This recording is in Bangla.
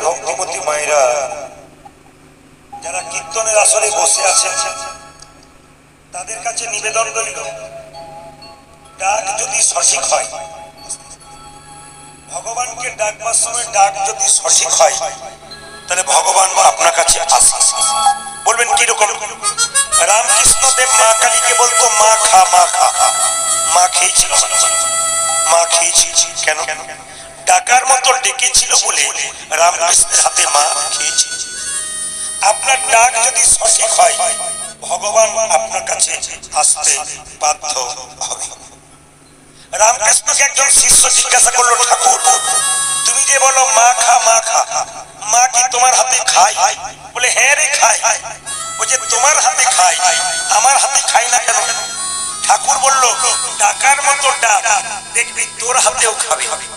ভক্তিমতী মায়েরা যারা কীর্তনের আসরে বসে আছেন, তাদের কাছে নিবেদন রইল, ডাক যদি সঠিক হয়, ভগবানকে ডাকবার সময় ডাক যদি সঠিক হয়, তাহলে ভগবান আপনার কাছে আসে। বলবেন কিরকম? রামকৃষ্ণ দেব মা কালীকে বলতো মা খা মা খা। মা খেয়েছিল, মা খেয়েছিল কেন? ডাকার মতো ডেকেছিল বলে রামকৃষ্ণের হাতে মা খেয়েছিল। আপনার ডাক যদি সঠিক হয়, ভগবান আপনার কাছে আসতে বাধ্য হবে। রামকৃষ্ণকে একজন শিষ্য জিজ্ঞাসা করলো, ঠাকুর তুমি যে বলো মা খা মা খা, মা কি তোমার হাতে খায়? বলে হ্যাঁ রে খায়। বলছে তোমার হাতে খায়, আমার হাতে খায় না কেন? ঠাকুর বলল, ডাকার মতো ডাক, দেখবি তোর হাতেও খাবে।